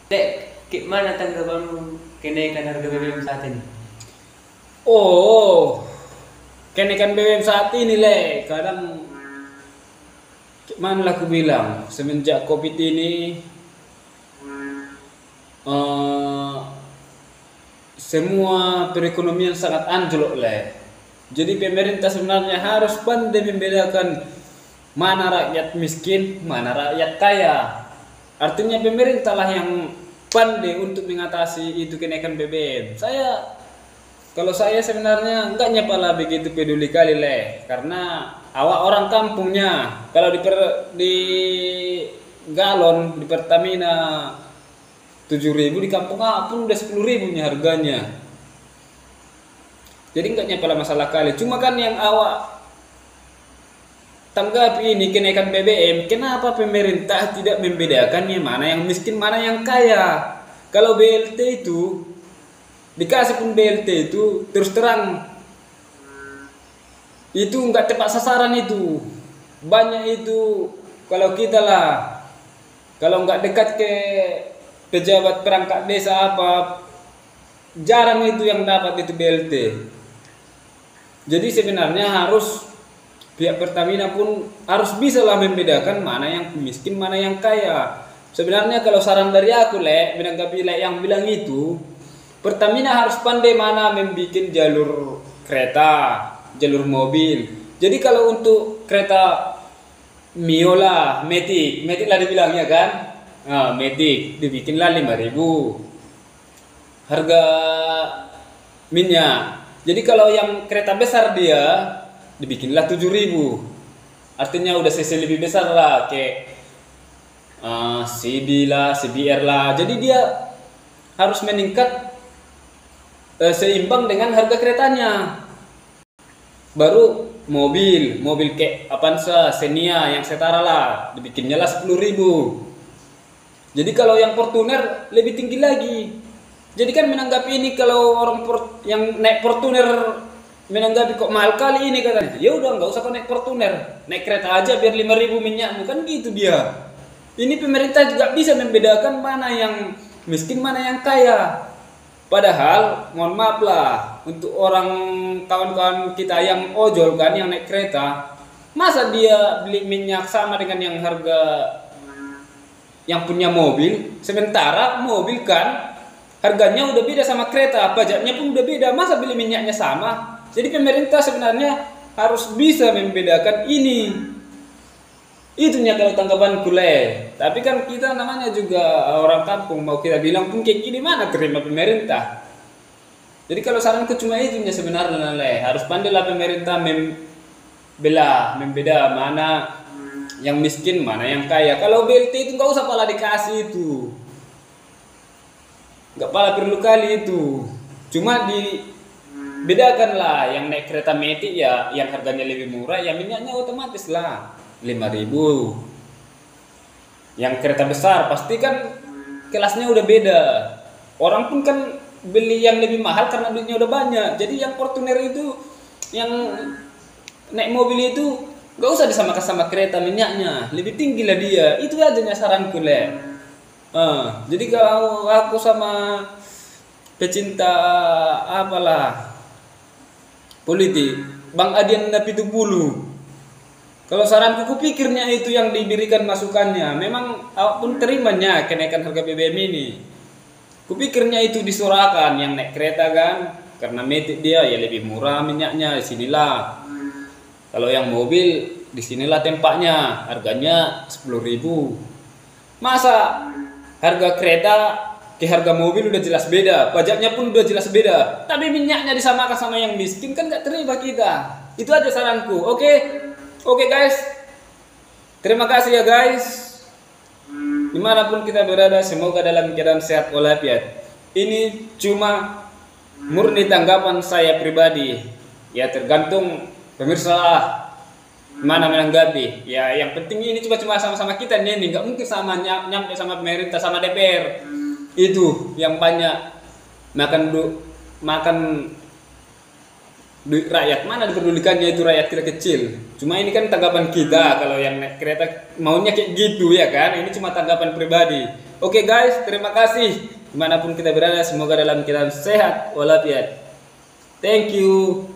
Dek, gimana tanggapanmu kenaikan harga BBM saat ini? Oh, kenaikan BBM saat ini kadang gimana lah aku bilang, semenjak COVID ini eh, semua perekonomian sangat anjlok Jadi pemerintah sebenarnya harus pandai membedakan mana rakyat miskin, mana rakyat kaya. Artinya pemerintah lah yang pandai untuk mengatasi itu kenaikan BBM. Kalau saya sebenarnya enggak nyepala begitu peduli kali karena awak orang kampungnya. Kalau di galon di Pertamina 7.000, di kampung pun udah 10.000 nya harganya. Jadi enggak nyepala masalah kali. Cuma kan yang awak tanggapi ini kenaikan BBM, kenapa pemerintah tidak membedakan yang mana yang miskin, mana yang kaya? Kalau BLT itu dikasih pun BLT itu terus terang itu nggak tepat sasaran itu. Banyak itu kalau kita lah, kalau nggak dekat ke pejabat perangkat desa apa, jarang itu yang dapat itu BLT. Jadi sebenarnya harus pihak Pertamina pun harus bisa lah membedakan mana yang miskin, mana yang kaya. Sebenarnya kalau saran dari aku menanggapi yang bilang itu, Pertamina harus pandai mana membuat jalur kereta, jalur mobil. Jadi kalau untuk kereta Mio lah, Matic lah dibilangnya kan, nah, Matic dibikinlah 5.000 harga minyak. Jadi kalau yang kereta besar dia dibikinlah 7.000. Artinya udah cc lebih besar lah kayak CB lah, CBR lah. Jadi dia harus meningkat seimbang dengan harga keretanya. Baru mobil kayak Avanza, Xenia yang setara lah dibikinnya lah 10.000. Jadi kalau yang Fortuner lebih tinggi lagi. Jadi kan menanggapi ini kalau orang yang naik Fortuner menanggapi kok mahal kali ini katanya. Ya udah nggak usah kau naik Fortuner, naik kereta aja biar 5.000 minyakmu kan gitu dia. Ini pemerintah juga bisa membedakan mana yang miskin, mana yang kaya. Padahal mohon maaf lah untuk orang kawan-kawan kita yang ojol kan yang naik kereta, masa dia beli minyak sama dengan yang harga yang punya mobil, sementara mobil kan harganya udah beda sama kereta, pajaknya pun udah beda, masa beli minyaknya sama? Jadi pemerintah sebenarnya harus bisa membedakan ini. Itunya kalau tanggapanku Tapi kan kita namanya juga orang kampung, mau kita bilang pun kayak gini mana terima pemerintah. Jadi kalau saranku cuma itunya sebenarnya harus pandailah pemerintah membeda mana yang miskin, mana yang kaya. Kalau BLT itu nggak usah pala dikasih itu. Nggak pala perlu kali itu. Cuma dibedakanlah yang naik kereta Matic ya yang harganya lebih murah, ya minyaknya otomatis lah 5.000. Yang kereta besar pasti kan kelasnya udah beda. Orang pun kan beli yang lebih mahal karena duitnya udah banyak. Jadi yang Fortuner itu, yang naik mobil itu gak usah disamakan sama kereta minyaknya, lebih tinggi lah dia. Itu aja saranku jadi kalau aku sama pecinta apalah politik, Bang Adian Napitupulu, kalau saranku kupikirnya itu yang diberikan masukannya, memang awak pun terimanya kenaikan harga BBM ini. Kupikirnya itu disorakan yang naik kereta kan, karena Matic dia ya lebih murah minyaknya, disinilah. Kalau yang mobil disinilah tempatnya, harganya 10.000. Masa harga kereta ke harga mobil udah jelas beda, pajaknya pun udah jelas beda, tapi minyaknya disamakan sama yang miskin kan gak terima kita. Itu aja saranku. Oke guys, terima kasih ya guys. Dimanapun kita berada, semoga dalam keadaan sehat walafiat. Ini cuma murni tanggapan saya pribadi. Ya tergantung pemirsa lah mana menanggapi. Ya yang penting ini cuma sama-sama kita nih, nggak mungkin sama nyampe sama pemerintah sama DPR. Itu yang banyak makan rakyat mana diperdulikannya, itu rakyat kecil. Cuma ini kan tanggapan kita, kalau yang naik kereta maunya kayak gitu ya kan. Ini cuma tanggapan pribadi. Oke guys, terima kasih dimanapun kita berada, semoga dalam keadaan sehat walafiat. Thank you.